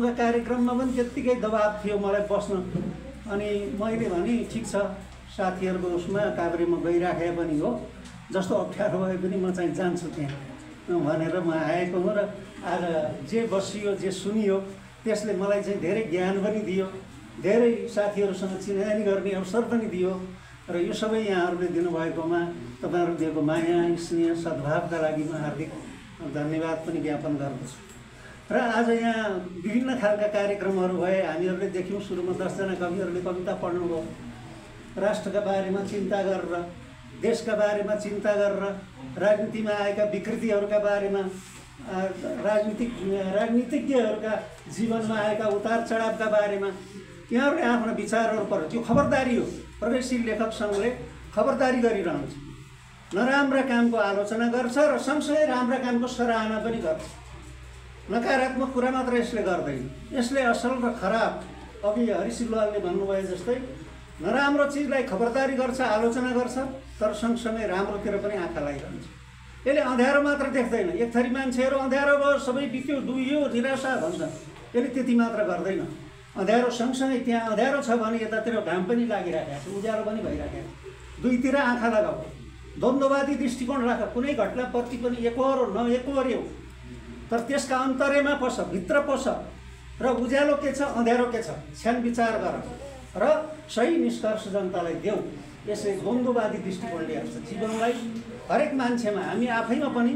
कार्यक्रममा पनि त्यत्तिकै दबाब थियो मलाई बस्न। अनि मैले भने ठिक छ, साथीहरूको उसमा काभ्रेमा गइराखे पनि हो, जस्तो अप्ठ्यारो भए पनि म चाहिँ जान्छु त्यहाँ भनेर म आएको हो। र आज जे बसियो जे सुनियो त्यसले मलाई चाहिँ धेरै ज्ञान पनि दियो, धेरै साथीहरूसँग चिनाजानी गर्ने अवसर पनि दियो। र यो सबै यहाँहरूले दिनुभएकोमा तपाईँहरू दिएको माया स्नेह सद्भावका लागि म हार्दिक धन्यवाद पनि ज्ञापन गर्दछु। र आज यहाँ विभिन्न खालका कार्यक्रमहरू भए। हामीहरूले देख्यौँ सुरुमा 10 जना कविहरूले कविता पढ्नुभयो, राष्ट्रका बारेमा चिन्ता गरेर, देशका बारेमा चिन्ता गरेर, राजनीतिमा आएका विकृतिहरूका बारेमा, राजनीतिज्ञहरूका जीवनमा आएका उतार चढावका बारेमा यहाँहरूले आफ्ना विचारहरू पर त्यो खबरदारी हो। प्रगतिशील लेखक सङ्घले खबरदारी गरिरहन्छ, नराम्रा कामको आलोचना गर्छ र सँगसँगै राम्रा कामको सराहना पनि गर्छ। नकारात्मक कुरा मात्र यसले गर्दैन, यसले असल र खराब, अघि हरि सिलवालले भन्नुभयो जस्तै नराम्रो चिजलाई खबरदारी गर्छ, आलोचना गर्छ, तर सँगसँगै राम्रोतिर पनि आँखा लगाइरहन्छ। यसले अँध्यारो मात्र देख्दैन। एक थरी मान्छेहरू अँध्यारो भयो, सबै बित्यो, डुबियो, निराशा भन्छ। यसले त्यति मात्र गर्दैन। अँध्यारो सँगसँगै त्यहाँ अँध्यारो छ भने यतातिर घाम पनि लागिरहेको छ, उज्यालो पनि भइरहेको छ। दुईतिर आँखा लगाऊ, द्वन्द्ववादी दृष्टिकोण राख, कुनै घटनाप्रति पनि एकहोरो नएकोहोर्यौ, तर त्यसका अन्तर्यमा पस, भित्र पस र उज्यालो के छ, अँध्यारो के छ, छ्यान विचार गर र सही निष्कर्ष जनतालाई देऊ। यसले द्वन्द्ववादी दृष्टिकोणले हेर्छ जीवनलाई। हरेक मान्छेमा, हामी आफैमा पनि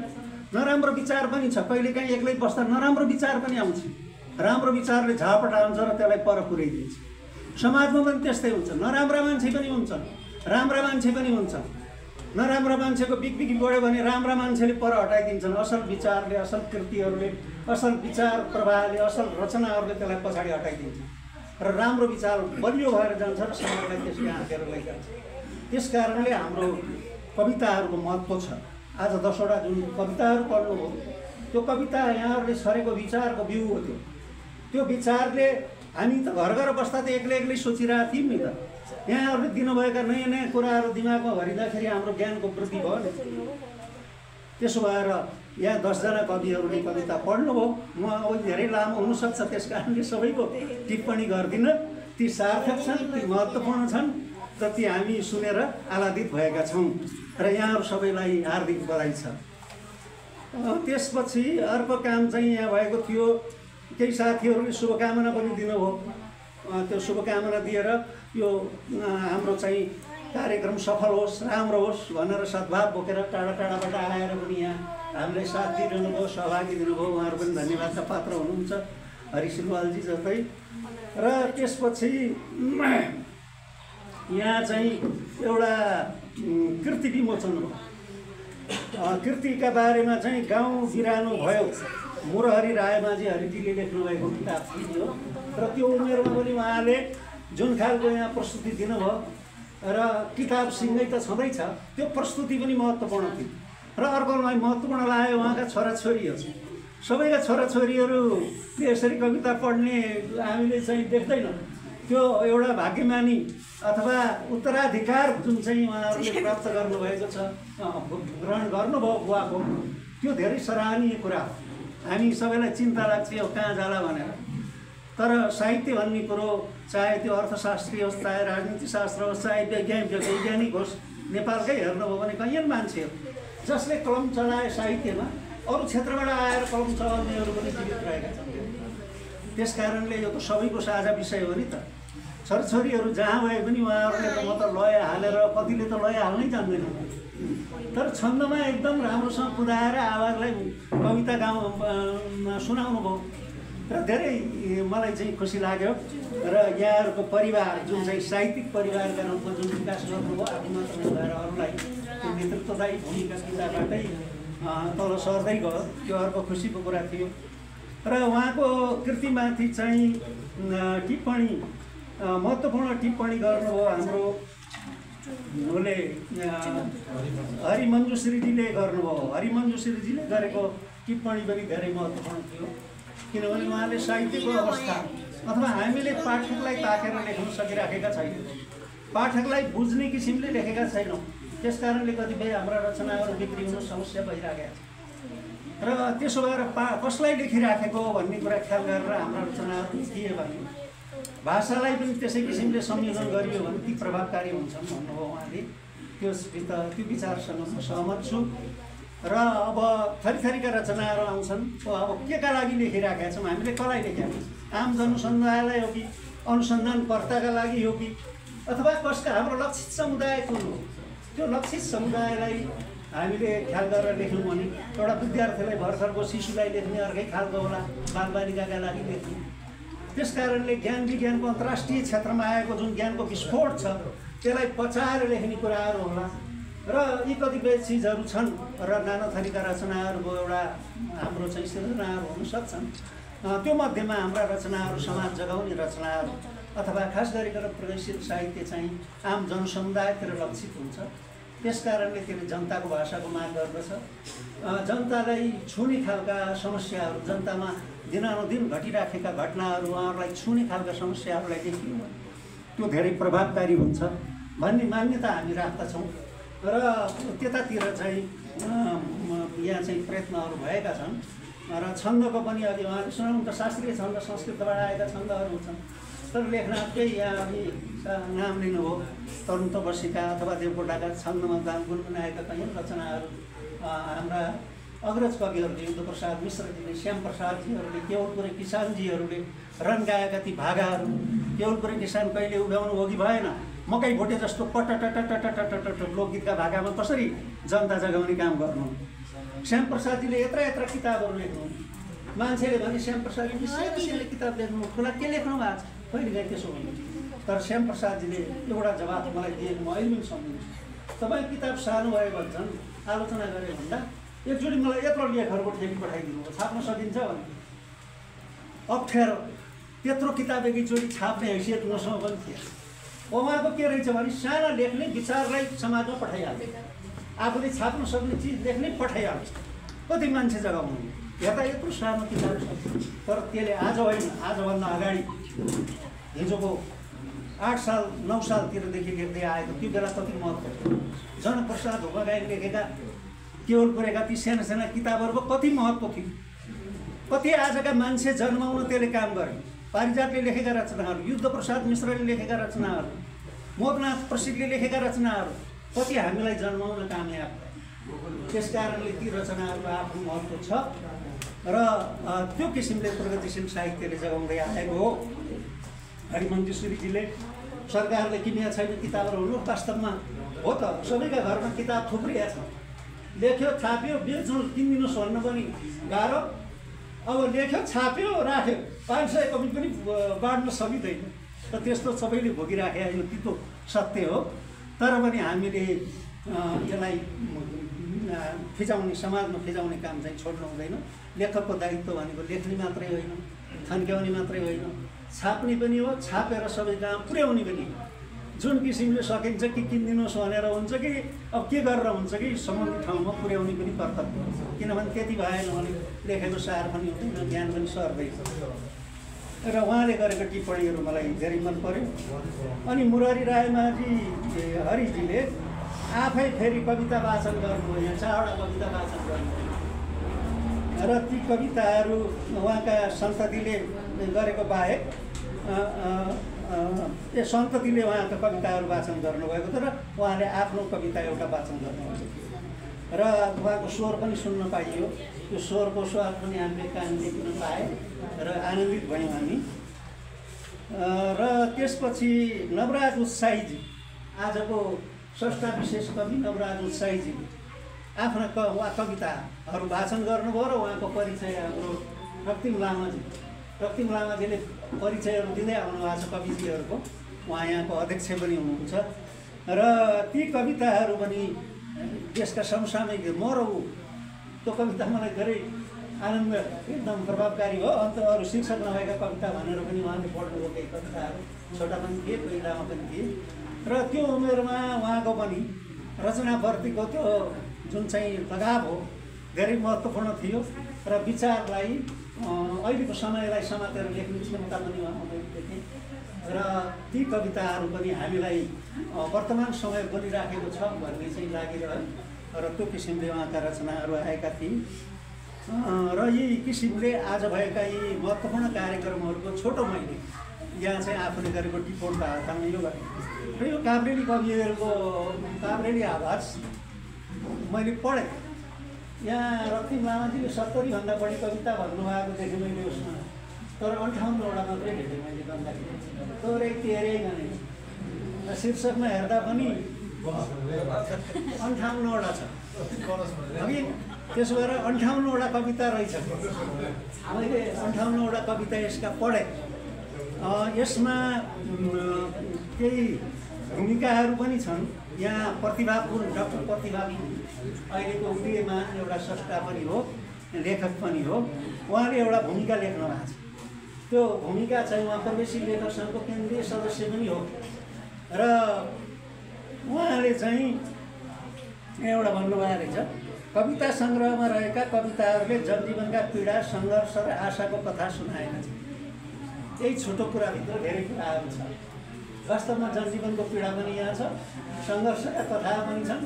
नराम्रो विचार पनि छ। कहिलेकाहीँ एक्लै बस्दा नराम्रो विचार पनि आउँछ, राम्रो विचारले झापटाउँछ र त्यसलाई पर पुर्याइदिन्छ। समाजमा पनि त्यस्तै हुन्छ, नराम्रा मान्छे पनि हुन्छन्, राम्रा मान्छे पनि हुन्छन्। नराम्रा मान्छेको बिगबिगी बढ्यो भने राम्रा मान्छेले पर हटाइदिन्छन्। असल विचारले, असल कृतिहरूले, असल विचार प्रवाहले, असल रचनाहरूले त्यसलाई पछाडि हटाइदिन्छ र राम्रो विचार बलियो भएर जान्छ र समाजलाई त्यसले हाँकेर लैजान्छ। त्यस कारणले हाम्रो कविताहरूको महत्त्व छ। आज 10 वटा जुन कविताहरू पढ्नुभयो, त्यो कविता यहाँहरूले छरेको विचारको बिउ हो। त्यो विचारले हामी त घर घर बस्दा त एक्लै एक्लै सोचिरहेको थियौँ नि त। यहाँहरूले दिनुभएका नयाँ नयाँ कुराहरू दिमागमा भरिँदाखेरि हाम्रो ज्ञानको वृद्धि भयो नि। त्यसो भएर यहाँ 10 जना कविहरूले कविता पढ्नुभयो। म अब धेरै लामो हुनसक्छ, त्यस कारणले सबैको टिप्पणी गर्दिनँ। ती सार्थक छन्, ती महत्त्वपूर्ण छन् र ती हामी सुनेर आह्लादित भएका छौँ र यहाँहरू सबैलाई हार्दिक बधाई छ। त्यसपछि अर्को काम चाहिँ यहाँ भएको थियो, केही साथीहरूले शुभकामना पनि दिनुभयो। त्यो शुभकामना दिएर यो हाम्रो चाहिँ कार्यक्रम सफल होस्, राम्रो होस् भनेर सद्भाव बोकेर टाढा टाढाबाट आएर पनि यहाँ हामीलाई साथ दिइरहनु भयो, सहभागी दिनुभयो। उहाँहरू पनि धन्यवादका पात्र हुनुहुन्छ, हरि सिलवालजी जस्तै। र त्यसपछि यहाँ चाहिँ एउटा कृति विमोचन भयो। कृतिका बारेमा चाहिँ गाउँ बिरानो भयो, मुरहरी रायमाझी हरिजीले लेख्नुभएको किताब थियो र त्यो उमेरमा पनि उहाँले जुन खालको यहाँ प्रस्तुति दिनुभयो र किताब सिँगै त छँदैछ, त्यो प्रस्तुति पनि महत्त्वपूर्ण थियो। र अर्को महत्त्वपूर्ण लाग्यो उहाँका छोराछोरीहरू। सबैका छोराछोरीहरू यसरी कविता पढ्ने हामीले चाहिँ देख्दैनौँ। त्यो एउटा भाग्यमानी अथवा उत्तराधिकार जुन चाहिँ उहाँहरूले प्राप्त गर्नुभएको छ, ग्रहण गर्नुभयो बुवाको, त्यो धेरै सराहनीय कुरा हो। हामी सबैलाई चिन्ता लाग्छ यो कहाँ जाला भनेर, तर साहित्य भन्ने कुरो चाहे त्यो अर्थशास्त्री होस्, चाहे राजनीति शास्त्र होस्, चाहे वैज्ञानिक होस्, नेपालकै हेर्नुभयो भने कैयन मान्छेहरू जसले कलम चलाए साहित्यमा, अरू क्षेत्रबाट आएर कलम चलाउनेहरू पनि जीवित रहेका छन्। त्यस कारणले यो त सबैको साझा विषय हो नि त। छोरछोरीहरू जहाँ भए पनि उहाँहरूले त म त लय हालेर, कतिले त लय हाल्नै जान्दैन, तर छन्दमा एकदम राम्रोसँग कुदाएर आवाजलाई कविता सुनाउनु भयो र धेरै मलाई चाहिँ खुसी लाग्यो। र यहाँहरूको परिवार जुन चाहिँ साहित्यिक परिवारका रूपमा जुन विकास गर्नुभयो, आफू मात्र नभएर अरूलाई त्यो नेतृत्वदायी भूमिका पिताबाटै तल सर्दै गयो, त्यो अर्को खुसीको कुरा थियो। र उहाँको कृतिमाथि चाहिँ टिप्पणी, महत्त्वपूर्ण टिप्पणी गर्नुभयो हाम्रो हरिमञ्जुश्रीजीले गर्नुभयो। हरिमञ्जुश्रीजीले गरेको टिप्पणी पनि धेरै महत्त्वपूर्ण थियो, किनभने उहाँले साहित्यको अवस्था अथवा हामीले पाठकलाई ताकेर लेख्न सकिराखेका छैनौँ, पाठकलाई बुझ्ने किसिमले लेखेका छैनौँ। त्यस कारणले कतिपय हाम्रा रचनाहरू बिक्री हुन समस्या भइरहेका छ। र त्यसो भएर कसलाई लेखिराखेको भन्ने कुरा ख्याल गरेर हाम्रा रचनाहरू थिए भने भाषालाई पनि त्यसै किसिमले संयोजन गरियो भने ती प्रभावकारी हुन्छन् भन्नुभयो उहाँले। त्यो विचारसँग म सहमत छु। र अब थरीथरीका रचनाहरू आउँछन्। अब केका लागि लेखिराखेका छौँ हामीले, कसलाई लेखेका आम जनसमुदायलाई हो कि अनुसन्धानकर्ताका लागि हो कि अथवा कसका हाम्रो लक्षित समुदायको हो। त्यो लक्षित समुदायलाई हामीले ख्याल गरेर लेख्यौँ भने एउटा विद्यार्थीलाई भर्खरको शिशुलाई लेख्ने अर्कै खालको होला, बालबालिकाका लागि लेख्ने। त्यस कारणले ज्ञान विज्ञानको अन्तर्राष्ट्रिय क्षेत्रमा आएको जुन ज्ञानको विस्फोट छ त्यसलाई पचाएर लेख्ने कुराहरू होला। र यी कतिपय चिजहरू छन् र नाना थरीका रचनाहरूको एउटा हाम्रो चाहिँ सृजनाहरू हुन सक्छन्। त्यो मध्येमा हाम्रा रचनाहरू समाज जगाउने रचनाहरू अथवा खास गरिकन प्रगतिशील साहित्य चाहिँ आम जनसमुदायतिर लक्षित हुन्छ। त्यस कारणले त्यसले जनताको भाषाको माग गर्दछ। जनतालाई छुने खालका समस्याहरू, जनतामा दिनानुदिन घटिराखेका घटनाहरू उहाँहरूलाई छुने खालका समस्याहरूलाई लेखियो भने त्यो धेरै प्रभावकारी हुन्छ भन्ने मान्यता हामी राख्दछौँ। र त्यतातिर चाहिँ यहाँ चाहिँ प्रयत्नहरू भएका छन्। र छन्दको पनि अघि उहाँले सुनाउनु त शास्त्रीय छन्द संस्कृतबाट आएका छन्दहरू हुन्छन्। तर लेखनाथकै यहाँ अघि नाम लिनुभयो तरुण तपसीका अथवा देवकोटाका छन्दमा गुनगुनाएका कयौँ रचनाहरू हाम्रा अग्रज कविहरूले युद्धप्रसाद मिश्रजीले, श्यामप्रसादजीहरूले, केवलपुरे किसानजीहरूले रन गाएका ती भागाहरू। केवलपुरे किसान कहिले उभ्याउनु हो कि भएन, मकै भोटे जस्तो पटटटटटटटट लोकगीतका भाकामा कसरी जनता जगाउने काम गर्नु। श्यामप्रसादजीले यत्र किताबहरू लेख्नु। मान्छेले भने श्यामप्रसादजीले सानो किताब लेख्नु, ठुला के लेख्नु भएको छ, कहिले गए त्यसो भन्नु। तर श्यामप्रसादजीले एउटा जवाब मलाई दिएको म अहिले पनि सम्झिन्छु। तपाईँ किताब सानो भयो भन्छन्, आलोचना गरे भन्दा एकचोटि मलाई यत्रो लेखहरूको ठेकी पठाइदिनु हो, छाप्न सकिन्छ भने। अप्ठ्यारो त्यत्रो किताब एकैचोटि छाप्ने हैसियत मसँग पनि थिएन। उहाँको के रहेछ भने साना लेख्ने विचारलाई समाजमा पठाइहाल्छ, आफूले छाप्न सक्ने चिज लेख्ने पठाइहाल्छ। कति मान्छे जगाउनु हेर्दा यत्रो सानो किताब छ। तर त्यसले आज होइन, आजभन्दा अगाडि हिजोको 8 साल 9 सालतिरदेखि लेख्दै आएको त्यो बेला कति महत्त्व थियो। जनप्रसाद होगाई लेखेका केवलपुरेका ती साना साना किताबहरूको कति महत्त्व थियो। कति आजका मान्छे जन्माउन त्यसले काम गरे। पारिजातले लेखेका रचनाहरू, युद्धप्रसाद मिश्रले लेखेका रचनाहरू, मोहनाथ प्रसिद्धले लेखेका रचनाहरू कति हामीलाई जन्माउन कामयाब भए। त्यस कारणले ती रचनाहरूको आफ्नो महत्त्व छ र त्यो किसिमले प्रगतिशील साहित्यले जगाउँदै आएको हो। हरिमन्जु सुरीजीले सरकारले किनेका छैन किताबहरू हुनु, वास्तवमा हो त सबैका घरमा किताब थुप्रिया छ। लेख्यो छाप्यो बेच्नु किनिदिनुहोस् भन्न पनि गाह्रो। अब लेख्यो छाप्यो राख्यो 500 कपी पनि बाँड्न सकिँदैन। र त्यस्तो सबैले भोगिराखे यो तितो सत्य हो। तर पनि हामीले यसलाई फिजाउने, समाजमा फिजाउने काम चाहिँ छोड्नु हुँदैन। लेखकको दायित्व भनेको लेख्ने मात्रै होइन, थन्क्याउने मात्रै होइन, छाप्ने पनि हो, छापेर सबै कहाँ पुर्याउने पनि हो। जुन किसिमले सकिन्छ कि किनिदिनुहोस् भनेर हुन्छ कि अब के गरेर हुन्छ कि सम्बन्धित ठाउँमा पुर्याउने पनि कर्तव्य हो। किनभने त्यति भएन भने लेखेको सार पनि हुँदैन, ज्ञान पनि सर्दैन। र उहाँले गरेको टिप्पणीहरू मलाई धेरै मन पर्यो। अनि मुरारी रायमाझी हरिजीले आफै फेरि कविता वाचन गर्नुभयो, यहाँ 4वटा कविता वाचन गर्नुभयो। र ती कविताहरू उहाँका सन्ततिले गरेको बाहेक सन्ततिले उहाँका कविताहरू वाचन गर्नुभएको थियो र उहाँले आफ्नो कविता एउटा वाचन गर्नुभएको थियो। र उहाँको स्वर पनि सुन्न पाइयो। त्यो स्वरको स्वाद पनि हामीले कानले सुन्न पाएँ र आनन्दित भयौँ हामी। र त्यसपछि नवराज उत्साहीजी, आजको स्रष्टा विशेष कवि नवराज उत्साहीजीले आफ्ना कविताहरू वाचन गर्नुभयो र उहाँको परिचय हाम्रो रक्तिम लामाजीले परिचयहरू दिँदै आउनु भएको छ कविजीहरूको। उहाँ यहाँको अध्यक्ष पनि हुनुहुन्छ। र ती कविताहरू पनि देशका समसामयिक मरौ, त्यो कविता मलाई धेरै आनन्द, एकदम प्रभावकारी हो। अन्त अरू शीर्षक नभएका कविता भनेर पनि उहाँले पढ्नुभयो केही कविताहरू, छोटा पनि थिए पहिलामा पनि थिए। र त्यो उमेरमा उहाँको पनि रचनाप्रतिको त्यो जुन चाहिँ लगाव हो धेरै महत्त्वपूर्ण थियो र विचारलाई अहिलेको समयलाई समातेर लेख्ने क्षमता पनि उहाँको देखेँ। र ती कविताहरू पनि हामीलाई वर्तमान समय बोलिराखेको छ भन्ने चाहिँ लागिरह्यो। र त्यो किसिमले उहाँका रचनाहरू आएका थिए। र यी किसिमले आज भएका यी महत्त्वपूर्ण कार्यक्रमहरूको छोटो मैले यहाँ चाहिँ आफूले गरेको टिपोटको आधारमा यो गरेँ र यो काभ्रेली कविहरूको काभ्रेली आवाज मैले पढेँ। यहाँ रक्तिम लामाजीले 70भन्दा बढी कविता भन्नुभएको देखेँ मैले उसमा, तर 58वटा मात्रै भेटेँ मैले भन्दाखेरि, थोरै तेरै गने शीर्षकमा हेर्दा पनि 58वटा छ अघि। त्यसो भएर 58वटा कविता रहेछ। मैले 58वटा कविता यसका पढेँ। यसमा केही भूमिकाहरू पनि छन्। यहाँ प्रतिभापूर्ण डाक्टर प्रतिभापूर्ण अहिलेको उदयमा एउटा स्रष्टा पनि हो, लेखक पनि हो। उहाँले एउटा भूमिका लेख्नु भएको छ। त्यो भूमिका चाहिँ उहाँ प्रवेशी लेखक सङ्घको केन्द्रीय सदस्य पनि हो र उहाँले चाहिँ एउटा भन्नुभएको रहेछ, कविता सङ्ग्रहमा रहेका कविताहरूले जनजीवनका पीडा, सङ्घर्ष र आशाको कथा सुनाएका छन्। यही छोटो कुराभित्र धेरै कुराहरू छ। वास्तवमा जनजीवनको पीडा पनि यहाँ छ, सङ्घर्षका कथा पनि छन्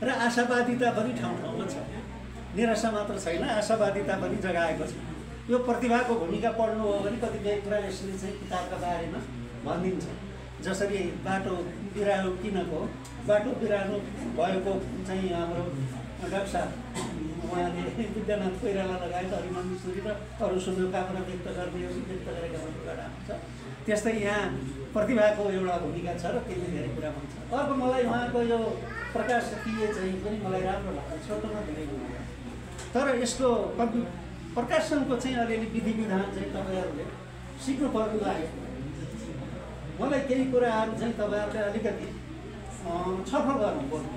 र आशावादिता पनि ठाउँ ठाउँमा छ। निराशा मात्र छैन, आशावादिता पनि जगाएको छ। यो प्रतिभाको भूमिका पढ्नु हो भने कतिपय कुरा यसले चाहिँ किताबका बारेमा भनिदिन्छ। जसरी बाटो बिरालो किनको, बाटो बिरालो भएको चाहिँ हाम्रो डाक्टर साहब उहाँले विद्यानाथ कोइराला लगायत हरिमन मिश्री र अरू शुभकामना व्यक्त गर्नेहरू व्यक्त गरेका कुरा हुन्छ। त्यस्तै यहाँ प्रतिभाको एउटा भूमिका छ र त्यसले धेरै कुरा भन्छ। अर्को मलाई उहाँको यो प्रकाशकीय चाहिँ पनि मलाई राम्रो लाग्छ, छोटोमा धेरै भूमिका। तर यसको प्रकाशनको चाहिँ अलिअलि विधि विधान चाहिँ तपाईँहरूले सिक्नु पर्ने लाग्यो। मलाई केही कुराहरू चाहिँ तपाईँहरूले अलिकति छलफल गर्नु पर्यो,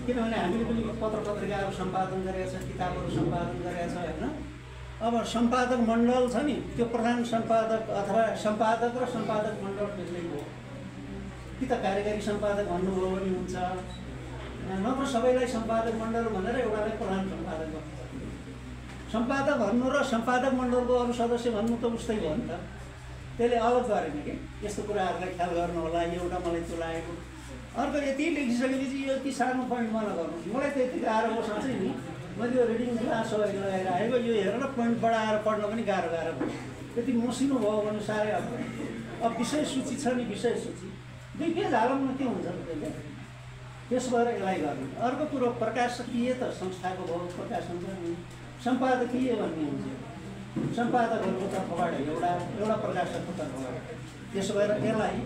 किनभने हामीले पनि पत्र पत्रिकाहरू सम्पादन गरेका छ, किताबहरू सम्पादन गरेका छ होइन। अब सम्पादक मण्डल छ नि, त्यो प्रधान सम्पादक अथवा सम्पादक र सम्पादक मण्डल बेग्लै हो। कि त कार्यकारी सम्पादक भन्नुभयो भने हुन्छ, नत्र सबैलाई सम्पादक मण्डल भनेर एउटालाई प्रधान सम्पादक गर्नु। सम्पादक भन्नु र सम्पादक मण्डलको अरू सदस्य भन्नु त उस्तै भयो नि त। त्यसले अलग गरेन कि यस्तो कुराहरूलाई ख्याल गर्नु होला। एउटा मलाई त्यो लागेको। अर्को यति लेखिसकेपछि यो यति सानो पोइन्टमा नगर्नु। मलाई त यति गाह्रो हो साँच्चै नि। मैले यो रिडिङ क्लास लगाएर आएको, यो हेरेर पोइन्ट बढाएर पढ्न पनि गाह्रो भयो। यति मसिनो भयो भने साह्रै अब विषय सूची छ नि, विषय सूची 2 पेज हालौँमा के हुन्छ त्यसले। त्यसो भएर यसलाई गर्नु। अर्को कुरो प्रकाशकीय त संस्थाको भयो, प्रकाशन छ नि। सम्पादकीय भन्ने हुन्छ सम्पादकहरूको तर्फबाट एउटा प्रकाशकको तर्फबाट। त्यसो भएर यसलाई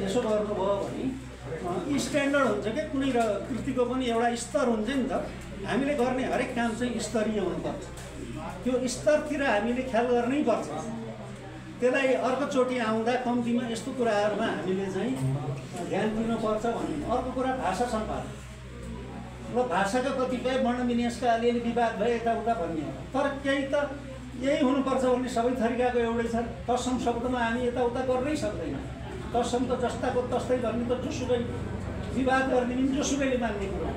यसो गर्नुभयो भने स्ट्यान्डर्ड हुन्छ क्या। कुनै कृतिको पनि एउटा स्तर हुन्छ नि त। हामीले गर्ने हरेक काम चाहिँ स्तरीय हुनुपर्छ। त्यो स्तरतिर हामीले ख्याल गर्नै पर्छ। त्यसलाई अर्कोचोटि आउँदा कम्तीमा यस्तो कुराहरूमा हामीले चाहिँ ध्यान दिनुपर्छ भन्ने। अर्को कुरा भाषा सम्पादन। र भाषाका कतिपय वर्णविन्यासका अलिअलि विवाद भए यताउता भन्ने हो। तर केही त यही हुनुपर्छ भन्ने सबै थरीकाको एउटै छ। तत्सम शब्दमा हामी यताउता गर्नै सक्दैनौँ। तत्सम त जस्ताको तस्तै भन्ने त जोसुकै विवाद गर्ने पनि जोसुकैले मान्ने कुरो।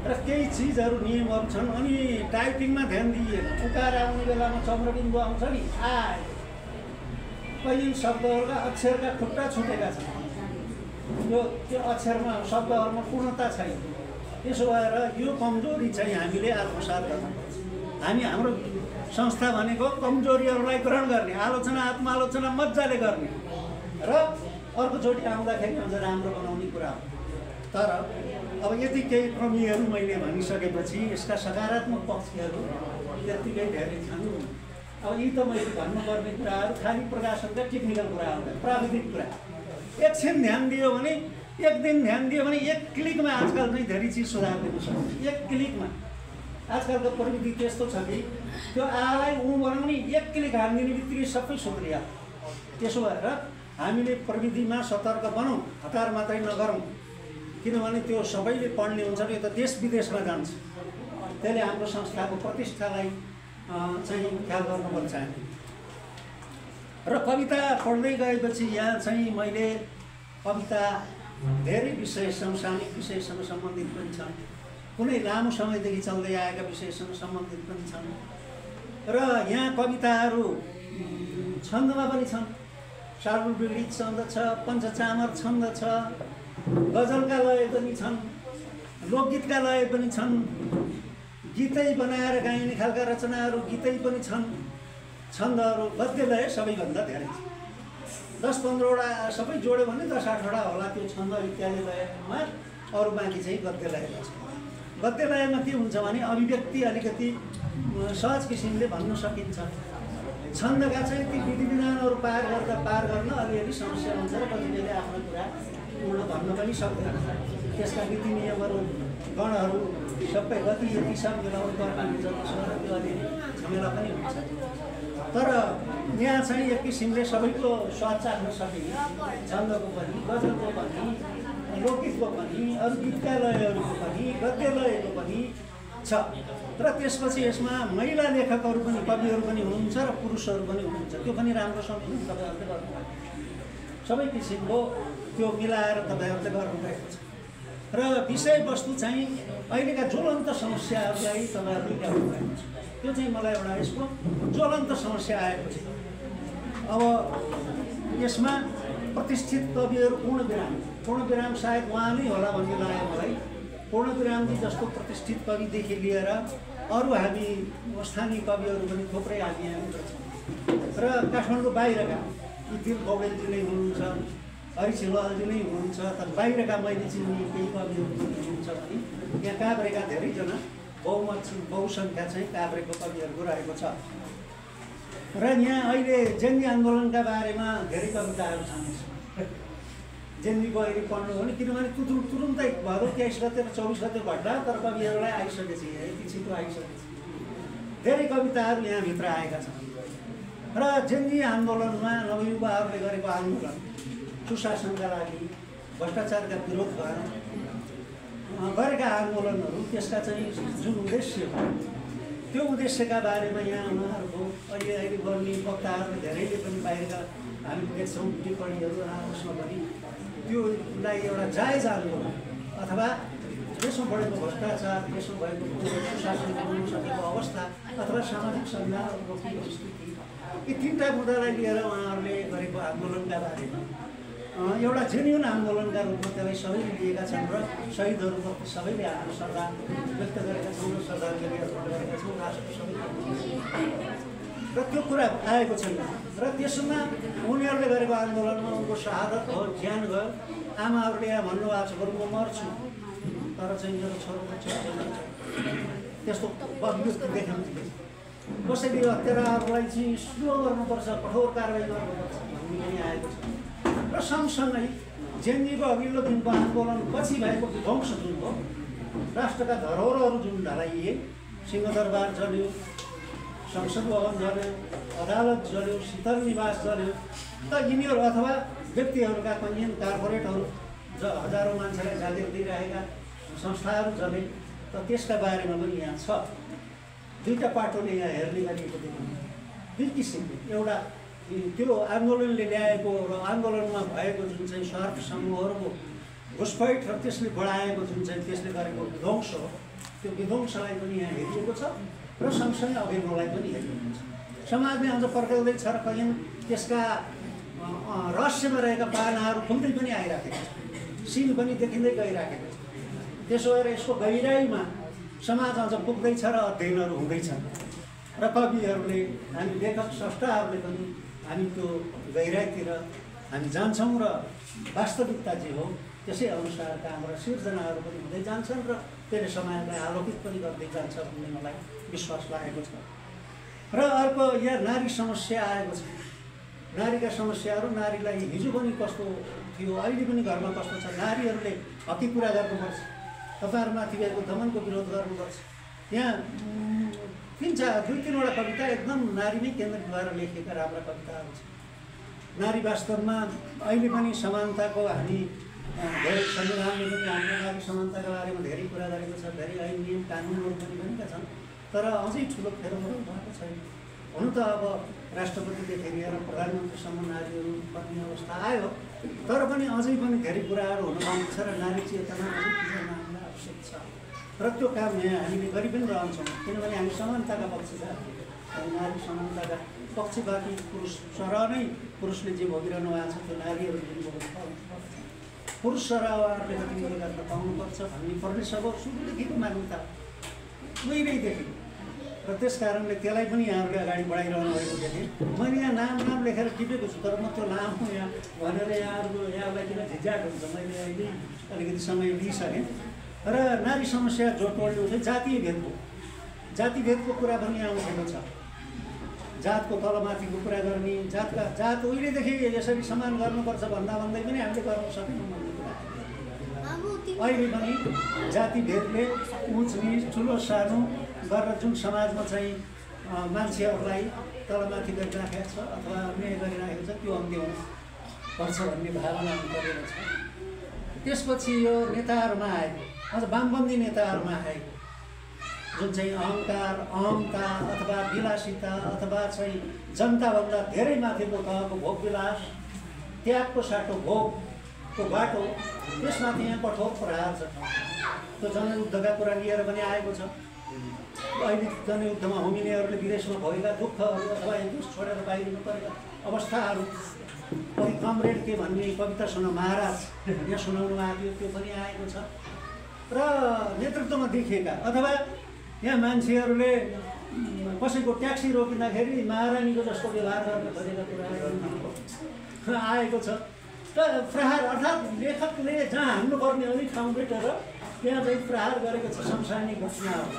र केही चिजहरू नियमहरू छन्। अनि टाइपिङमा ध्यान दिइएन। उकार आउने बेलामा चन्द्रबिन्दु आउँछ नि, आए कहिले शब्दहरूका अक्षरका खुट्टा छुटेका छन्। त्यो अक्षरमा शब्दहरूमा पूर्णता छैन। त्यसो भएर यो कमजोरी चाहिँ हामीले आत्मसात गर्नुपर्छ। हाम्रो संस्था भनेको कमजोरीहरूलाई ग्रहण गर्ने, आलोचना आत्मालोचना मजाले गर्ने र अर्कोचोटि आउँदाखेरि अझ राम्रो बनाउने कुरा हो। तर अब यति केही कमीहरू मैले भनिसकेपछि यसका सकारात्मक पक्षहरू त्यत्तिकै धेरै छन्। अब यी त मैले भन्नुपर्ने कुराहरू खालि प्रकाशनका टेक्निकल कुराहरू, प्राविधिक कुरा। एकछिन ध्यान दियो भने, एक दिन ध्यान दियो भने 1 क्लिकमा आजकल चाहिँ धेरै चिज सुधार दिनु सक्छ। 1 क्लिकमा आजकलको प्रविधि त्यस्तो छ कि त्यो आलाई बनाउने 1 क्लिक हानिदिने बित्तिकै सबै सुध्रिहाल्छ। त्यसो भएर हामीले प्रविधिमा सतर्क बनौँ, हतार मात्रै नगरौँ। किनभने त्यो सबैले पढ्ने हुन्छ नि, यो त देश विदेशमा जान्छ। त्यसले हाम्रो संस्थाको प्रतिष्ठालाई चाहिँ ख्याल गर्नुपर्छ हामी। र कविता पढ्दै गएपछि यहाँ चाहिँ मैले कविता धेरै विषय, समसामयिक विषयसँग सम्बन्धित पनि छन्, कुनै लामो समयदेखि चल्दै आएका विषयसँग सम्बन्धित पनि छन्। र यहाँ कविताहरू छन्दमा पनि छन्। सार्वल विगडित छन्द छ, पञ्चचामर छन्द छ, गजलका लय पनि छन्, लोकगीतका लय पनि छन्, गीतै बनाएर गाइने खालका रचनाहरू गीतै पनि छन्, छन्दहरू गद्य लय सबैभन्दा धेरै 10-15 वटा सबै जोड्यो भने 10-8 वटा होला त्यो छन्द इत्यादि लयमा, अरू बाँकी चाहिँ गद्य लयमा छ। गद्य लयमा के हुन्छ भने अभिव्यक्ति अलिकति सहज किसिमले भन्न सकिन्छ। छन्दका चाहिँ ती विधि विधानहरू पार गर्न अलिअलि समस्या हुन्छ र कतिले आफ्नो कुरा पूर्ण भन्न पनि सक्दैन। त्यसका नीति नियमहरू गणहरू सबै गति यति सब मिलाउनु पर्ने हुन्छ, त्यसो भएर त्यो अलिअलि झमेला पनि हुन्छ। तर यहाँ चाहिँ एक किसिमले सबैको स्वाद चाख्न सकिने छन्दको पनि, गजलको पनि, लोकगीतको पनि, अरू विद्यालयहरूको पनि, गद्यलयको पनि छ। र त्यसपछि यसमा महिला लेखकहरू पनि, कविहरू पनि हुनुहुन्छ र पुरुषहरू पनि हुनुहुन्छ। त्यो पनि राम्रोसँग तपाईँहरूले गर्नुभएको छ। सबै किसिमको त्यो मिलाएर तपाईँहरूले गर्नुभएको छ। र विषयवस्तु चाहिँ अहिलेका ज्वलन्त समस्याहरूलाई तपाईँहरूले ल्याउनु भएको छ। त्यो चाहिँ मलाई एउटा यसको ज्वलन्त समस्या आएको छ। अब यसमा प्रतिष्ठित कविहरू पूर्णविराम सायद उहाँ नै होला भन्ने लाग्यो मलाई। पूर्णविरामजी जस्तो प्रतिष्ठित कविदेखि लिएर अरू हामी स्थानीय कविहरू पनि थुप्रै हामी यहाँनिर छौँ। र काठमाडौँ बाहिरका दिल पौडेलजी नै हुनुहुन्छ, हरि छिलवालजी नै हुनुहुन्छ, तर बाहिरका मैले चिन्ने केही कविहरू हुनुहुन्छ भने यहाँ काभ्रेका धेरैजना बहुसङ्ख्या चाहिँ काभ्रेको कविहरूको रहेको छ। र यहाँ अहिले जेन्जी आन्दोलनका बारेमा धेरै कविताहरू छन्। जेन्जीको अहिले पढ्नु हो भने, किनभने तुरुन्तै भदौ 23 गते र 24 गते घटना, तर कविहरूलाई आइसकेछ, यति छिटो आइसकेछ। धेरै कविताहरू यहाँभित्र आएका छन्। र जेन्जी आन्दोलनमा नवयुवाहरूले गरेको आन्दोलन, सुशासनका लागि, भ्रष्टाचारका विरोध गरेका आन्दोलनहरू, त्यसका चाहिँ जुन उद्देश्य हो त्यो उद्देश्यका बारेमा यहाँ उहाँहरूको अहिले गर्ने वक्ताहरूले धेरैले पनि बाहिरका हामी देख्छौँ टिप्पणीहरू उसमा पनि त्योलाई एउटा जायज आन्दोलन अथवा देशमा बढेको भ्रष्टाचार, देशमा भएको सुशासन बनाउन सकेको अवस्था अथवा सामाजिक सञ्जालहरूको स्थिति, यी तीनटा मुद्दालाई लिएर उहाँहरूले गरेको आन्दोलनका बारेमा एउटा जेन्युन आन्दोलनका रूपमा त्यसलाई सबैले लिएका छन् र शहीदहरूप्रति सबैले आफ्नो श्रद्धा व्यक्त गरेका छौँ र श्रद्धाञ्जली अर्पण गरेका छौँ राष्ट्र सबैले। र त्यो कुरा आएको छैन। र त्यसमा उनीहरूले गरेको आन्दोलनमा उनको शहादत हो, ज्यान गयो। आमाहरूले यहाँ भन्नुभएको छ, बरु म मर्छु तर चाहिँ मेरो छोरोको छोरो त्यस्तो अभिव्यक्ति देखाउँछ। कसैले हत्याराहरूलाई चाहिँ स्लो गर्नुपर्छ, कठोर कारवाही गर्नुपर्छ भन्ने पनि आएको छ। र सँगसँगै जेन्जीको अघिल्लो दिनको आन्दोलन पछि भएको विध्वंस जुन हो, राष्ट्रका धरोहरहरू जुन ढलाइए, सिंहदरबार जल्यो, संसद भवन जल्यो, अदालत जल्यो, शीतल निवास जल्यो, त यिनीहरू अथवा व्यक्तिहरूका कन्यन कार्पोरेटहरू हजारौँ मान्छेलाई जागिर दिइरहेका संस्थाहरू जले, त त्यसका बारेमा पनि यहाँ छ। दुईवटा पाटोले यहाँ हेर्ने गरिएको देखिन्छ। दुई किसिमले, एउटा त्यो आन्दोलनले ल्याएको र आन्दोलनमा भएको जुन चाहिँ स्वार्थ समूहहरूको घुसपैठ र त्यसले बढाएको जुन चाहिँ त्यसले गरेको विध्वंस हो, त्यो विध्वंसलाई पनि यहाँ हेरिएको छ र सँगसँगै अघिल्लोलाई पनि हेरिएको छ। समाजले अझ पर्काउँदैछ र कहीँ त्यसका रहस्यमा रहेका पानाहरू खुल्दै पनि आइराखेको छ, सिन पनि देखिँदै गइराखेको छ। त्यसो भएर यसको गहिराइमा समाज अझ पुग्दैछ र अध्ययनहरू हुँदैछन् र कविहरूले, हामी लेखक स्रष्टाहरूले पनि हामी त्यो गहिराइतिर हामी जान्छौँ र वास्तविकता जे हो त्यसै अनुसारका हाम्रा सिर्जनाहरू पनि हुँदै जान्छन् र त्यसले समाजलाई आलोकित पनि गर्दै जान्छ भन्ने मलाई विश्वास लागेको छ। र अर्को यहाँ नारी समस्या आएको छ। नारीका समस्याहरू, नारीलाई हिजो पनि कस्तो थियो, अहिले पनि घरमा कस्तो छ, नारीहरूले हकी कुरा गर्नुपर्छ, तपाईँहरूमाथि भएको दमनको विरोध गर्नुपर्छ। यहाँ 2-3वटा कविता एकदम नारीमै केन्द्रित भएर लेखिएका राम्रा कविताहरू छन्। नारी वास्तवमा अहिले पनि समानताको हामी धेरै संविधानले पनि हाम्रो नारी समानताका बारेमा धेरै कुरा गरेको छ, धेरै ऐन नियम कानुनहरू पनि बनेका छन्, तर अझै ठुलो फेरबदल भएको छैन। हुन त अब राष्ट्रपतिदेखि लिएर प्रधानमन्त्रीसम्म नारीहरू पर्ने अवस्था आयो, तर पनि अझै पनि धेरै कुराहरू हुन बाँकी छ र नारी चेतना अझै फिर्न हामीलाई आवश्यक छ। र त्यो काम यहाँ हामीले गरि पनि रहन्छौँ, किनभने हामी समानताका पक्षका, हामी नारी समानताका पक्ष। बाँकी पुरुष सरह नै पुरुषले जे भोगिरहनु भएको छ त्यो नारीहरूले पनि भोग्नुपर्छ। पुरुष सरहहरूले कति गर्न पाउनुपर्छ भन्ने पर्ने सब सुरुदेखिको मान्यता। उहिलेदेखि र त्यस कारणले त्यसलाई पनि यहाँहरूले अगाडि बढाइरहनु भएको देखेँ। मैले यहाँ नाम लेखेर टिपेको छु तर म त्यो लामो यहाँ भनेर यहाँलाई किन झिझ्याट हुन्छ मैले अहिले अलिकति समय लिइसकेँ। र नारी समस्या जोड्नु चाहिँ जाति भेदको कुरा पनि यहाँ उठेको छ। जातको तलमाथिको कुरा गर्ने, जात उहिलेदेखि यसरी समान गर्नुपर्छ भन्दै पनि हामीले गर्न सकेनौँ भन्ने कुरा। अहिले पनि जाति भेदले उच निच ठुलो सानो गरेर जुन समाजमा चाहिँ मान्छेहरूलाई तलमाथि गरिराखेको छ अथवा अन्याय गरिराखेको छ त्यो अन्त्य हुनुपर्छ भन्ने भावना गरेको छ। त्यसपछि यो नेताहरूमा आयो, अझ वामपन्थी नेताहरूमा आयो जुन चाहिँ अहङ्कार अहमता अथवा विलासिता अथवा चाहिँ जनताभन्दा धेरै माथिको तहको भोगविलास, त्यागको साटो भोगको बाटो, त्यसमाथि यहाँ कठोर प्रहार छ। त्यो जनयुद्धका कुरा लिएर पनि आएको छ। अहिले जनयुद्धमा होमिनेहरूले विदेशमा भएका दुःखहरू अथवा देश छोडेर बाहिरिनु परेका अवस्थाहरू, कवि कमरेड के भन्ने कविता सुन महाराज यहाँ सुनाउनु आएको त्यो पनि आएको छ। र नेतृत्वमा देखिएका अथवा यहाँ मान्छेहरूले कसैको ट्याक्सी रोकिँदाखेरि महारानीको जस्तो व्यवहार गर्न खोजेका कुराहरू आएको छ। र प्रहार अर्थात् लेखकले जहाँ हान्नुपर्ने अलिक ठाउँ भेटेर त्यहाँ चाहिँ प्रहार गरेको छ। संसारिक घटनाहरू,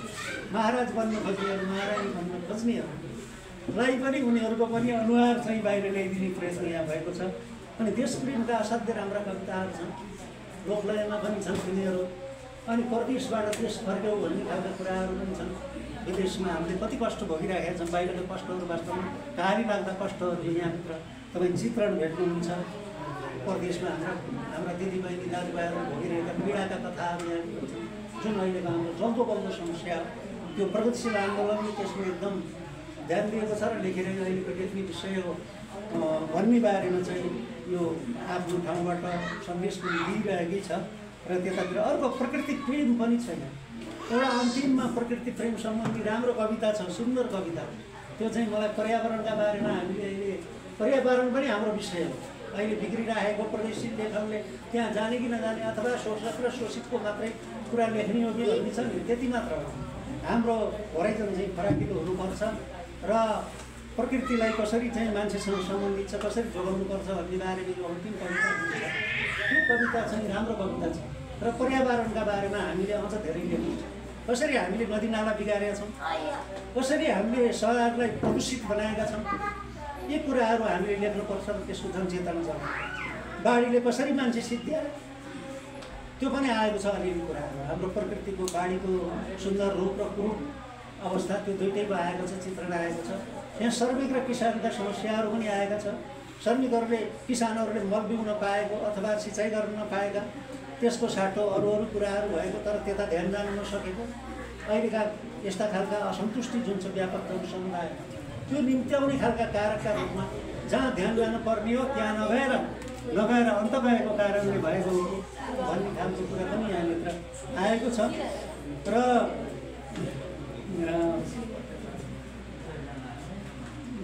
महाराज बन्न खोज्नेहरू, महारानी बन्न खोज्नेहरूलाई पनि उनीहरूको पनि अनुहार चाहिँ बाहिर ल्याइदिने प्रयत्न यहाँ भएको छ। अनि देशप्रेमका असाध्य राम्रा कविताहरू छन्, लोकलयमा पनि छन् तिनीहरू। अनि परदेशबाट देश फर्क्यौ भन्ने खालका कुराहरू पनि छन्। विदेशमा हामीले कति कष्ट भोगिराखेका छौँ, बाहिरको कष्टहरू वास्तवमा गाली लाग्दा कष्टहरू यहाँभित्र तपाईँ चित्रण भेट्नुहुन्छ। परदेशमा हाम्रा दिदीबहिनी दाजुभाइहरू भोगिरहेका पीडाका कथाहरू यहाँ छन्। जुन अहिलेको हाम्रो जल्दो बल्दो समस्या त्यो प्रगतिशील आन्दोलनले त्यसमा एकदम ध्यान दिएको छ र लेखिरहेको अहिलेको लेख्ने विषय हो भन्ने बारेमा चाहिँ यो आफ्नो ठाउँबाट सन्देश पनि दिइरहेकै छ। र त्यतातिर अर्को प्रकृति प्रेम पनि छैन। एउटा अन्तिममा प्रकृति प्रेम सम्बन्धी राम्रो कविता छ, सुन्दर कविता। त्यो चाहिँ मलाई पर्यावरणका बारेमा हामीले अहिले पर्यावरण पनि हाम्रो विषय हो। अहिले बिग्रिरहेको प्रगतिशील लेखकले त्यहाँ जाने कि नजाने अथवा शोषक र शोषितको मात्रै कुरा लेख्ने हो कि भन्ने छ नि, त्यति मात्र हो। हाम्रो होराइजन चाहिँ फराकिलो हुनुपर्छ र प्रकृतिलाई कसरी चाहिँ मान्छेसँग सम्बन्धित छ, कसरी जोगाउनुपर्छ भन्ने बारेमा यो अन्तिम कविता हुन्छ। त्यो कविता चाहिँ राम्रो कविता छ। र पर्यावरणका बारेमा हामीले अझ धेरै लेख्नु छ। कसरी हामीले नदीनाला बिगारेका छौँ, कसरी हामीले सहरलाई प्रदूषित बनाएका छौँ, यी कुराहरू हामीले लेख्नुपर्छ र त्यसको जनचेतना छ। बाढीले कसरी मान्छे सिद्ध्यायो त्यो पनि आएको छ अलिअलि कुराहरू। हाम्रो प्रकृतिको बाढीको सुन्दर रूप र कुरूप अवस्था त्यो दुइटैको आएको छ, चित्रण आएको छ। यहाँ श्रमिक र किसानका समस्याहरू पनि आएका छ। श्रमिकहरूले किसानहरूले मल बिउन पाएको अथवा सिँचाइ गर्न नपाएका, त्यसको साटो अरू कुराहरू भएको तर त्यता ध्यान जान नसकेको अहिलेका यस्ता खालका असन्तुष्टि जुन छ व्यापक जनसमुदाय, त्यो निम्त्याउने खालका कारकका रूपमा जहाँ ध्यान जानुपर्ने हो त्यहाँ नगएर अन्त गएको कारणले भएको हो भन्ने खालको कुरा पनि यहाँभित्र आएको छ। र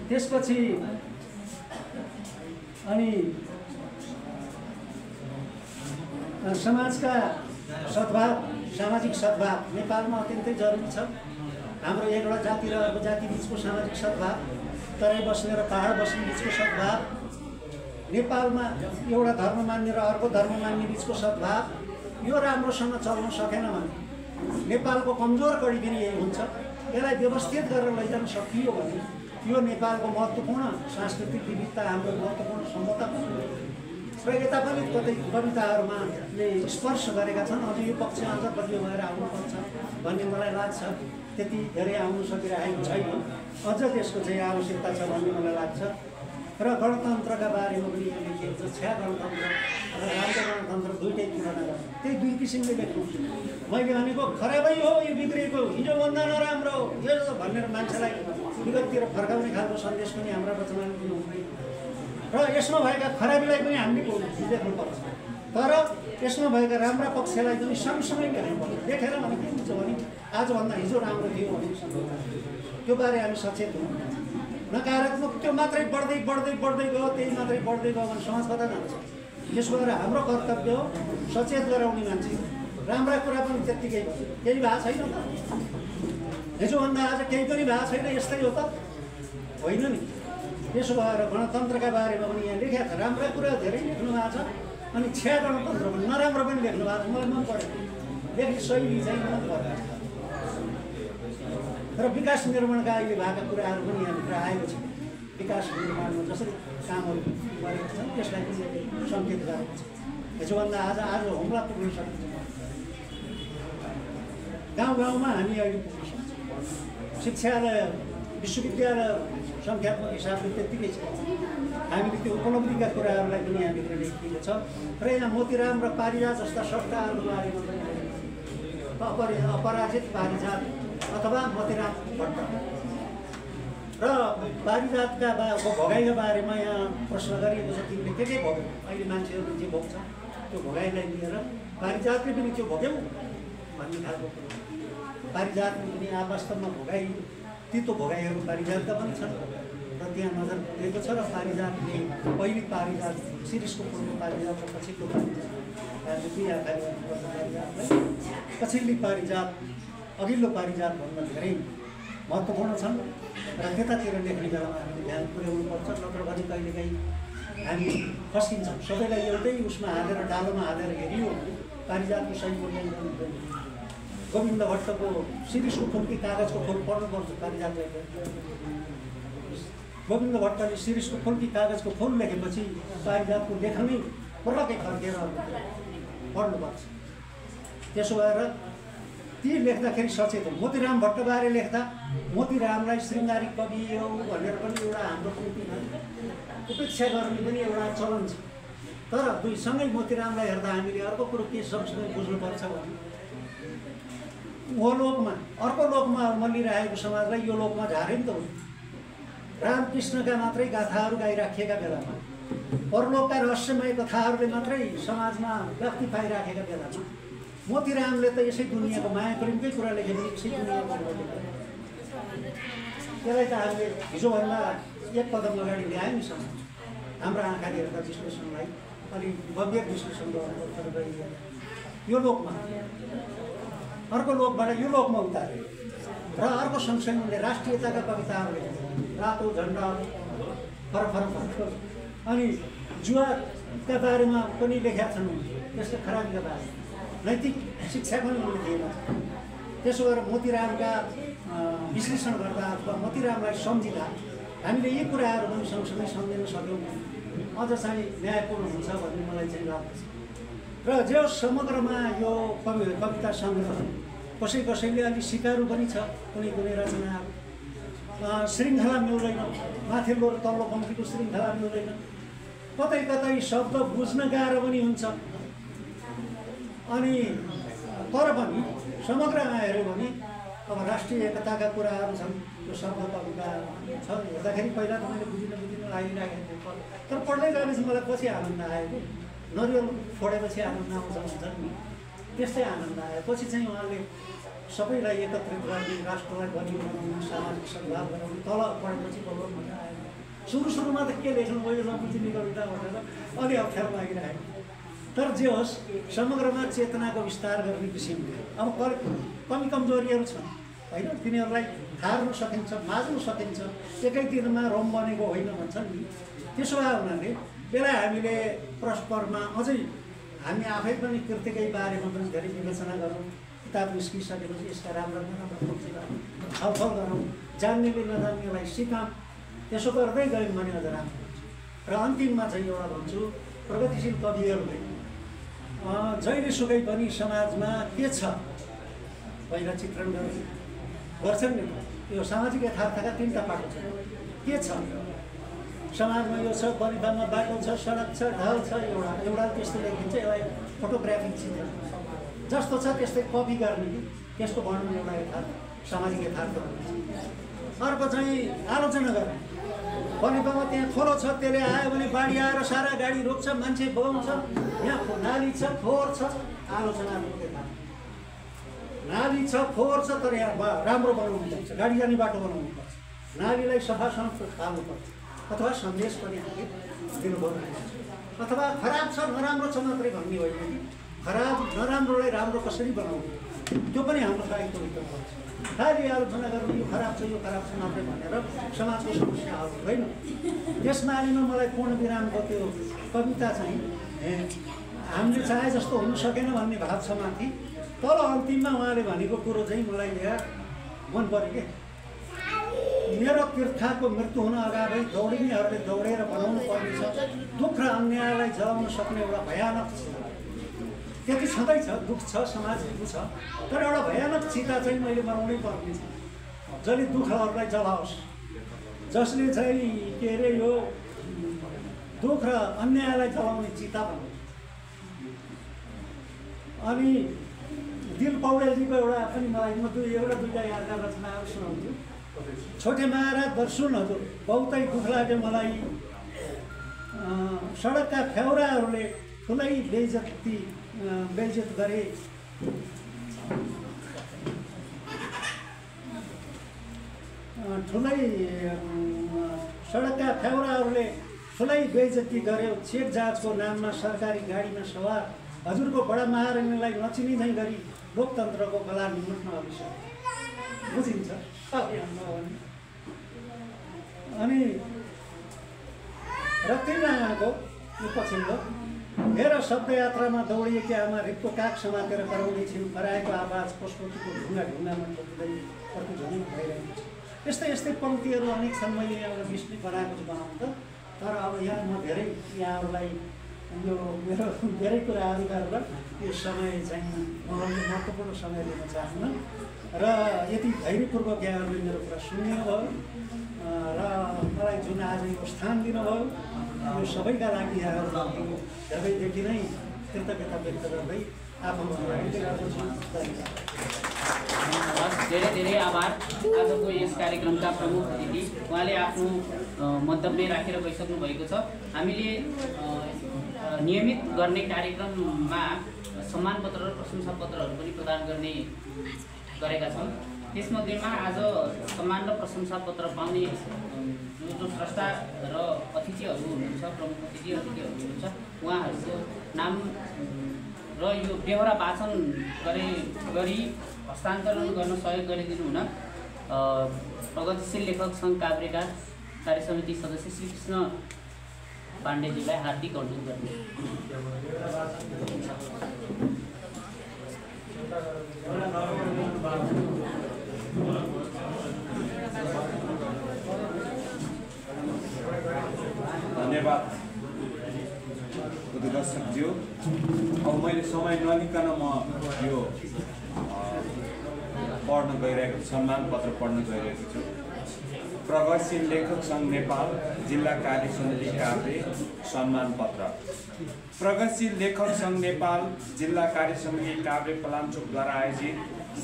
त्यसपछि अनि समाजका सद्भाव, सामाजिक सद्भाव नेपालमा अत्यन्तै जरुरी छ। हाम्रो एकवटा जाति र अर्को जाति बिचको सामाजिक सद्भाव, तराई बस्ने र पहाड बस्ने बिचको सद्भाव, नेपालमा एउटा धर्म मान्ने र अर्को धर्म मान्ने बिचको सद्भाव, यो राम्रोसँग चल्न सकेन भने नेपालको कमजोर कडी पनि यही हुन्छ। यसलाई व्यवस्थित गरेर लैजान सकियो भने यो नेपालको महत्त्वपूर्ण सांस्कृतिक विविधता, हाम्रो महत्त्वपूर्ण सम्पदा पनि र यता पनि कतै कविताहरूमा स्पर्श गरेका छन्। अझ यो पक्ष अझ बलियो भएर आउनुपर्छ भन्ने मलाई लाग्छ। त्यति धेरै आउनु सकिरहेको छैन, अझ त्यसको चाहिँ आवश्यकता छ भन्ने मलाई लाग्छ। र गणतन्त्रका बारेमा पनि यो लेखिएको छ। छ्या गणतन्त्र र राम्रो गणतन्त्र दुइटै तुलना गर्छ, त्यही दुई किसिमले लेख्नु। मैले भनेको खराबै हो, यो बिग्रिएको, हिजोभन्दा नराम्रो हो यो भनेर मान्छेलाई विगततिर फर्काउने खालको सन्देश पनि हाम्रा रचनामा दिनु हुँदैन। र यसमा भएका खराबीलाई पनि हामीले लेख्नुपर्छ, तर यसमा भएका राम्रा पक्षलाई पनि सँगसँगै लेख्नुपर्छ। लेखेर भने के हुन्छ भने आजभन्दा हिजो राम्रो थियो भन्ने त्यो बारे हामी सचेत हुनु। नकारात्मक त्यो मात्रै बढ्दै बढ्दै बढ्दै गयो, त्यही मात्रै बढ्दै गयो भने समाज कता जान्छ। यसो गरेर हाम्रो कर्तव्य हो सचेत गराउने मान्छे। राम्रा कुरा पनि त्यत्तिकै केही भएको छैन त। हिजोभन्दा आज केही पनि भएको छैन, यस्तै हो त होइन नि। त्यसो भएर गणतन्त्रका बारेमा पनि यहाँ लेखेको छ, राम्रा कुरा धेरै लेख्नु भएको छ, अनि छ्या गणतन्त्र पनि नराम्रो पनि लेख्नु भएको छ। मलाई मन परेन, लेख्ने शैली चाहिँ मन परेन। र विकास निर्माणका अहिले भएका कुराहरू पनि यहाँभित्र आएको छ। विकास निर्माणमा जसरी कामहरू गरेका छन् त्यसलाई पनि सङ्केत गरेको छ। हिजोभन्दा आज हुम्ला पुग्न सकिन्छ। गाउँ गाउँमा हामी अहिले पुग्न सक्छौँ। शिक्षालय विश्वविद्यालय सङ्ख्यात्मक हिसाबले त्यत्तिकै छ। हामीले त्यो उपलब्धिका कुराहरूलाई पनि यहाँभित्र लेखिएको छ। र यहाँ मोतीराम र पारिजात जस्ता संस्थाहरूको बारेमा पनि अपराजित पारिजात अथवा मोतीराम भट्ट र पारिजातका भोगाइका बारेमा यहाँ प्रश्न गरिएको छ। तिमीले के भोग्यौ? अहिले मान्छेहरूले जे भोग्छ त्यो भोगाइलाई लिएर पारिजातले पनि त्यो भोग्यौ भन्ने खालको कुरो। पारिजातले पनि वास्तवमा भोगाइ, तितो भोगाइहरू पारिजातका पनि छन् र त्यहाँ नजर दिएको छ। र पारिजातले पहिलो पारिजात शिरीषको फुलको पारिजात र पछिल्लो पारिजात पारिजातलाई पछिल्ली पारिजात अघिल्लो पारिजात भन्दा धेरै महत्त्वपूर्ण छन् र त्यतातिर लेख्ने बेलामा हामीले ध्यान पुर्याउनुपर्छ। नत्र भने कहिलेकाहीँ हामी फस्किन्छौँ। सबैलाई एउटै उसमा हालेर डालोमा हालेर हेरियो पारिजातको सही मूल्याङ्कन हुँदैन। गोविन्द भट्टको शिरीषको फुल कि कागजको फुल पढ्नुपर्छ पारिजातलाई। गोविन्द भट्टले शिरीषको फुल कि कागजको फुल लेखेपछि पारिजातको लेखनै पटक्कै फर्केर पढ्नुपर्छ। त्यसो भएर ती लेख्दाखेरि सचेत हो। मोतीराम भट्टबारे लेख्दा मोतीरामलाई शृङ्गारिक कवि हो भनेर पनि एउटा हाम्रो कृतिमा उपेक्षा गर्ने पनि एउटा चलन छ। तर दुईसँगै मोतीरामलाई हेर्दा हामीले अर्को कुरो के सँगसँगै बुझ्नुपर्छ भने लोकमा अर्को लोकमा मल्लिरहेको समाजलाई यो लोकमा झारे नि त हो। रामकृष्णका मात्रै गाथाहरू गाइराखेका बेलामा, परलोकका रहस्यमय कथाहरूले मात्रै समाजमा व्याप्ति पाइराखेका बेलामा मोतीरामले त यसै दुनियाँको माया प्रेमकै कुरा लेखे पनि यसै दुनियाँको कुरा लेखे। त्यसलाई त हामीले हिजोभन्दा एक कदम अगाडि ल्यायो नि समाज। हाम्रो आँखाले हेर्दा विश्लेषणलाई अलिक गम्भीर विश्लेषण गर्नुपर्छ। यो लोकमा अर्को लोकबाट यो लोकमा उतारे र अर्को सँगसँगै उनले राष्ट्रियताका कविताहरू लेखे। रातो झन्डा फरक अनि जुवाका बारेमा पनि लेखेका छन्। त्यसको खराबीका बारेमा नैतिक शिक्षा पनि उनले दिएका छन्। त्यसो भएर मोतीरामका विश्लेषण गर्दा अथवा मोतीरामलाई सम्झिँदा हामीले यी कुराहरू पनि सँगसँगै सम्झिन सक्यौँ अझ चाहिँ न्यायपूर्ण हुन्छ भन्ने मलाई चाहिँ लाग्छ। र जो समग्रमा यो कविता सङ्ग्रह कसैले अलिक सिकारु पनि छ। कुनै रचनाहरू श्रृङ्खला मिल्दैन, माथिल्लो र तल्लो पङ्क्तिको श्रृङ्खला मिल्दैन। कतै शब्द बुझ्न गाह्रो पनि हुन्छ। अनि तर पनि समग्रमा हेऱ्यो भने अब राष्ट्रिय एकताका कुराहरू छन्। त्यो शब्द कविता छ हेर्दाखेरि पहिला त मैले बुझिन लागिरहेको थियो। तर पढ्दै गएपछि मलाई पछि आनन्द आयो। नरिवल फोडेपछि आनन्द आउँछ हुन्छ नि, त्यस्तै आनन्द आयो। पछि चाहिँ उहाँले सबैलाई एकत्रित गर्ने, राष्ट्रलाई बलियो बनाउनु, सामाजिक सद्भाव गराउनु तल पढेपछि बल्ल मजा आयो। सुरुमा त के लेख्नु भयो नबुझ्ने कविता भनेर अलि अप्ठ्यारो लागिरहेको। तर जे होस् समग्रमा चेतनाको विस्तार गर्ने किसिमले अब कमी कमजोरीहरू छन् होइन, तिनीहरूलाई थार्न सकिन्छ, माझ्न सकिन्छ। एकै दिनमा रोम बनेको होइन भन्छन् नि। त्यसो भए हुनाले यसलाई हामीले परस्परमा अझै हामी आफै पनि कृतिकै बारेमा पनि धेरै विवेचना गरौँ। किताब निस्किसकेपछि यसका राम्रा पक्षहरू छलफल गरौँ, जान्नेले नजान्नेलाई सिकाऊँ। त्यसो गर्दै गयौँ भने अझ राम्रो हुन्छ। र अन्तिममा चाहिँ एउटा भन्छु, प्रगतिशील कविहरूले जहिलेसुकै पनि समाजमा के छ पहिला चित्रण गर्छन् नि। यो सामाजिक यथार्थका तीनवटा पाटो छ। के छ समाजमा? यो छ, बनिपामा बाटो छ, सडक छ, ढल छ। एउटा त्यस्तो लेखिन्छ। यसलाई फोटोग्राफिक चित्र जस्तो छ त्यस्तै कपी गर्ने कि त्यसको वर्णन एउटा यथार्थ सामाजिक यथार्थ हुन्छ। अर्को चाहिँ आलोचना गर्ने। बनिपामा त्यहाँ खोलो छ, त्यसले आयो भने बाढी आएर सारा गाडी रोक्छ, मान्छे बगाउँछ, यहाँ नाली छ, फोहोर छ। आलोचनात्मक यथार्थ। नाली छ, फोहोर छ, तर यहाँ राम्रो बनाउनु पर्छ, गाडी जाने बाटो बनाउनु पर्छ, नालीलाई सफासँग थाल्नुपर्छ। अथवा सन्देश पनि हामीले दिनुपर्ने हुन्छ। अथवा खराब छ, नराम्रो छ मात्रै भन्ने होइन कि खराब नराम्रोलाई राम्रो कसरी बनाउने त्यो पनि हाम्रो दायित्वभित्र पर्छ। खालि आलोचना गर्ने यो खराब छ मात्रै भनेर समाजको समस्या हल हुँदैन। त्यस नालीमा मलाई पूर्णविरामको त्यो कविता चाहिँ हामीले चाहे जस्तो हुनु सकेन भन्ने भाव छ माथि, तर अन्तिममा उहाँले भनेको कुरो चाहिँ मलाई यहाँ मन पऱ्यो के, मेरो तीर्थाको मृत्यु हुन अगावै दौडिनेहरूले दौडेर बनाउनु पर्नेछ दुःख र अन्यायलाई जलाउन सक्ने एउटा भयानक त्यति छँदैछ, दुःख छ, समाज दुःख छ, तर एउटा भयानक चिता चाहिँ मैले बनाउनै पर्नेछ जसले दुःखहरूलाई जलाओस्, जसले चाहिँ के अरे यो दुःख र अन्यायलाई जलाउने चिता बनाउँछ। अनि दिल पौडेलजीको एउटा पनि मलाई एउटा दुईवटा यादगार रचनाहरू सुनाउँछु। छोटे महाराज दर्शुन हजुर बहुतै दुःख लाग्यो मलाई, सडकका फ्याउराहरूले ठुलै बेइज्जत गरे, सडकका फ्याउराहरूले ठुलै बेइज्जती गर्यो, चेक जाँचको नाममा सरकारी गाडीमा सवार हजुरको बडा महारानीलाई नचिनिँदै गरी लोकतन्त्रको कला निमुट्न अवश्य बुझिन्छ। अनि रक्तिमाको यो पछिल्लो हेर शब्दयात्रामा दौडिएकी आमा रिक्तो काग समातेर कराउँदै छिन्, कराएको आवाज पशुपतिको ढुङ्गामा ठोक्दै प्रतिध्वनि भइरहेको छ। यस्तै पङ्क्तिहरू अनेक छन्, मैले एउटा विष्णु बनाएको छु बनाउनु त, तर अब यहाँ म धेरै यहाँहरूलाई यो मेरो धेरै कुराहरू गरेर यो समय चाहिँ मलाई महत्त्वपूर्ण समय लिन चाहन्न र यति धैर्यपूर्वक यहाँहरूले मेरो कुरा सुन्नुभयो र मलाई जुन आज यो स्थान दिनुभयो यो सबैका लागि यहाँहरूलाई हृदयदेखि नै कृतज्ञता व्यक्त गर्दै आफ्नो धेरै धेरै आभार। आजको यस कार्यक्रमका प्रमुख अतिथि उहाँले आफ्नो मन्तव्य राखेर गइसक्नु भएको छ। हामीले नियमित गर्ने कार्यक्रममा सम्मान पत्र र प्रशंसा पत्रहरू पनि प्रदान गरेका छौँ। त्यसमध्येमा आज सम्मान र प्रशंसा पत्र पाउने जो स्रष्टा र अतिथिहरू हुनुहुन्छ, प्रमुख अतिथिहरू हुनुहुन्छ, उहाँहरूको नाम र यो बेहोरा वाचन गरी हस्तान्तरण गर्न सहयोग गरिदिनु हुन प्रगतिशील लेखक सङ्घ काभ्रेका कार्य समिति सदस्य श्री कृष्ण पाण्डेजीलाई हार्दिक अनुरोध गर्छु। धन्यवाद दर्शकज्यू। अब मैले समय नलिकन म यो पढ्न गइरहेको सम्मान पत्र पढ्न गइरहेको छु। प्रगतिशील लेखक सङ्घ नेपाल जिल्ला कार्य समिति काभ्रे सम्मान पत्र। प्रगतिशील लेखक सङ्घ नेपाल जिल्ला कार्य समिति काभ्रे पलाञ्चोकद्वारा आयोजित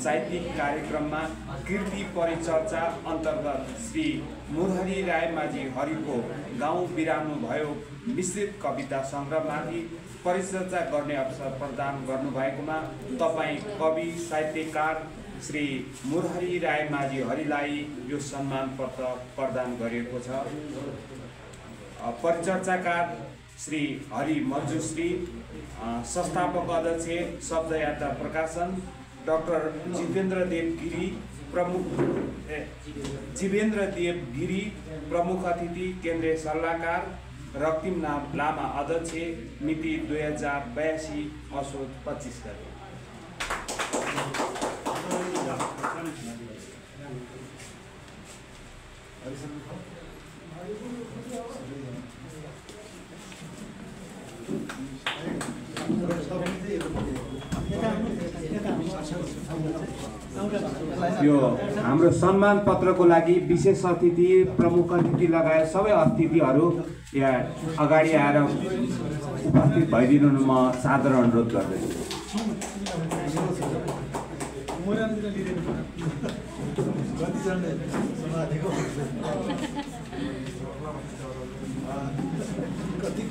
साहित्यिक कार्यक्रममा कृति परिचर्चा अन्तर्गत श्री मुरहरी रायमाझी हरिको गाउँ बिराउनु भयो मिश्रित कविता सङ्ग्रहमाथि परिचर्चा गर्ने अवसर प्रदान गर्नुभएकोमा तपाईँ कवि साहित्यकार श्री मुरहरी रायमाझी हरिलाई यो सम्मान पत्र प्रदान गरिएको छ। परिचर्चाकार श्री हरि मन्जुश्री, संस्थापक अध्यक्ष शब्दयात्रा प्रकाशन डाक्टर जीवेन्द्र देव गिरी, प्रमुख अतिथि केन्द्रीय सल्लाहकार रक्तिम लामा अध्यक्ष, मिति 2082 असोज 25 गते। यो हाम्रो सम्मान पत्रको लागि विशेष अतिथि, प्रमुख अतिथि लगायत सबै अतिथिहरू यहाँ अगाडि आएर उपस्थित भइदिनु म सादर अनुरोध गर्दछु। कति